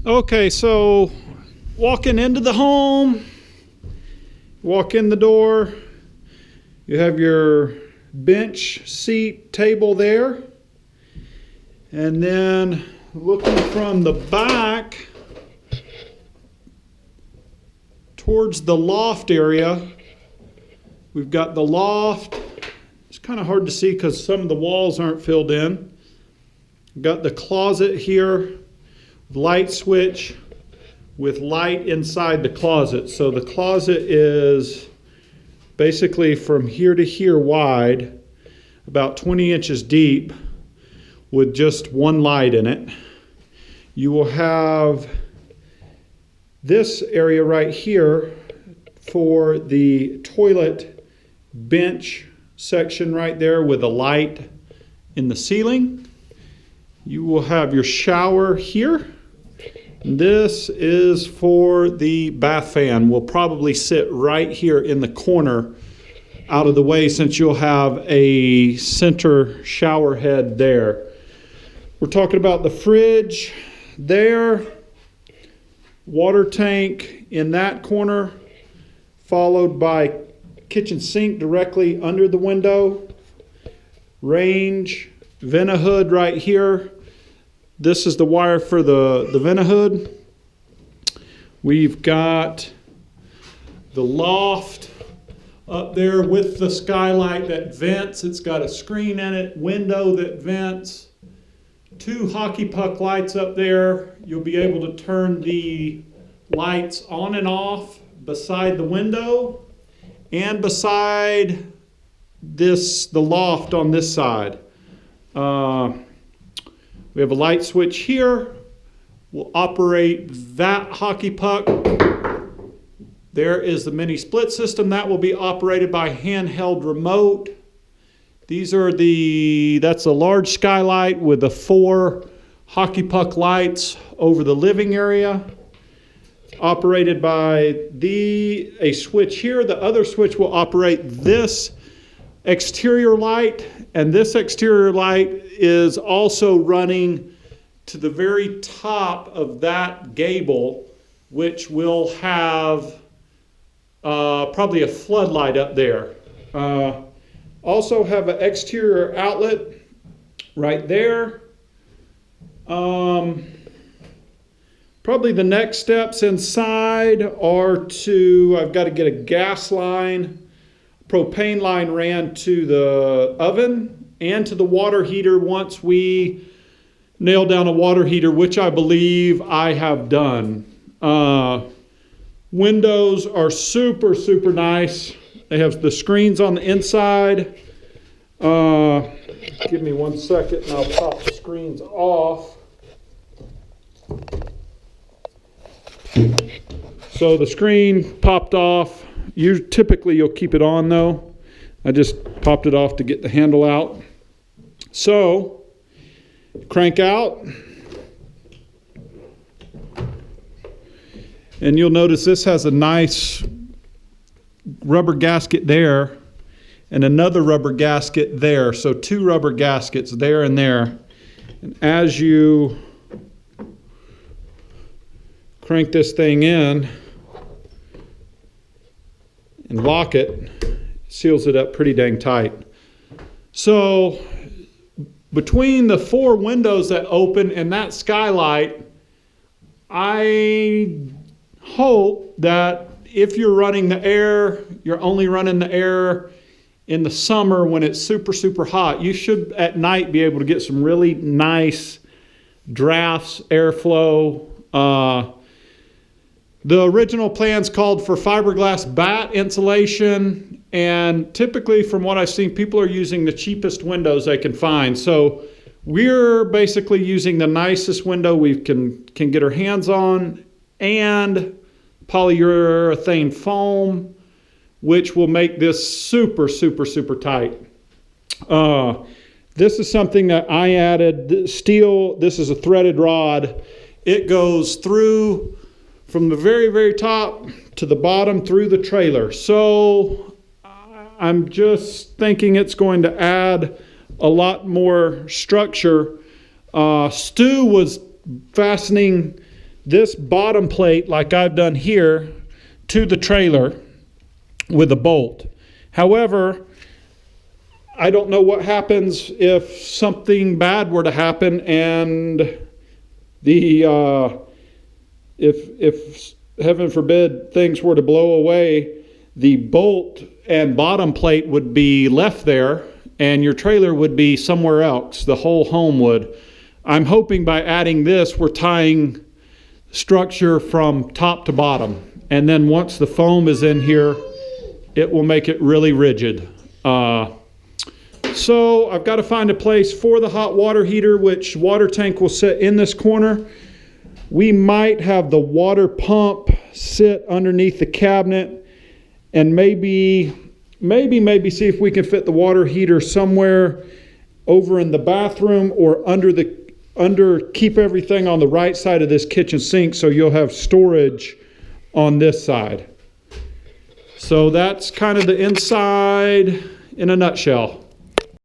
Okay, so walking into the home, walk in the door, you have your bench, seat, table there. And then looking from the back towards the loft area, we've got the loft. It's kind of hard to see because some of the walls aren't filled in. We've got the closet here, light switch with light inside the closet. So the closet is basically from here to here wide, about 20 inches deep, with just one light in it. You will have this area right here for the toilet bench section right there with a light in the ceiling. You will have your shower here. This is for the bath fan. Will probably sit right here in the corner out of the way since you'll have a center shower head there. We're talking about the fridge there, water tank in that corner, followed by kitchen sink directly under the window, range, vent-a-hood right here. This is the wire for the vent-a-hood. We've got the loft up there with the skylight that vents. It's got a screen in it, window that vents. 2 hockey puck lights up there. You'll be able to turn the lights on and off beside the window and beside the loft on this side. We have a light switch here. We'll operate that hockey puck. There is the mini split system that will be operated by handheld remote. These are that's a large skylight with the 4 hockey puck lights over the living area. Operated by a switch here. The other switch will operate this exterior light, and this exterior light is also running to the very top of that gable, which will have probably a floodlight up there. Also have an exterior outlet right there. Probably the next steps inside are I've got to get a gas line, propane line ran to the oven and to the water heater once we nail down a water heater, which I believe I have done. Windows are super, super nice. They have the screens on the inside. Give me 1 second and I'll pop the screens off. So the screen popped off. Typically you'll keep it on though. I just popped it off to get the handle out. So crank out. And you'll notice this has a nice rubber gasket there and another rubber gasket there. So 2 rubber gaskets there and there. And as you crank this thing in and lock it, seals it up pretty dang tight. So between the 4 windows that open and that skylight, I hope that if you're running the air, you're only running the air in the summer when it's super, super hot. You should at night be able to get some really nice drafts, airflow. The original plans called for fiberglass bat insulation, and typically from what I've seen, people are using the cheapest windows they can find. So we're basically using the nicest window we can get our hands on, and polyurethane foam, which will make this super, super, super tight. This is something that I added. Steel, this is a threaded rod. It goes through from the very, very top to the bottom through the trailer. So I'm just thinking it's going to add a lot more structure. Stu was fastening this bottom plate, like I've done here, to the trailer with a bolt. However, I don't know what happens if something bad were to happen and if heaven forbid things were to blow away, the bolt and bottom plate would be left there and your trailer would be somewhere else. The whole home would. I'm hoping by adding this, we're tying structure from top to bottom. And then once the foam is in here, it will make it really rigid. So I've got to find a place for the hot water heater, which water tank will sit in this corner. We might have the water pump sit underneath the cabinet, and maybe see if we can fit the water heater somewhere over in the bathroom or keep everything on the right side of this kitchen sink so you'll have storage on this side. So that's kind of the inside in a nutshell.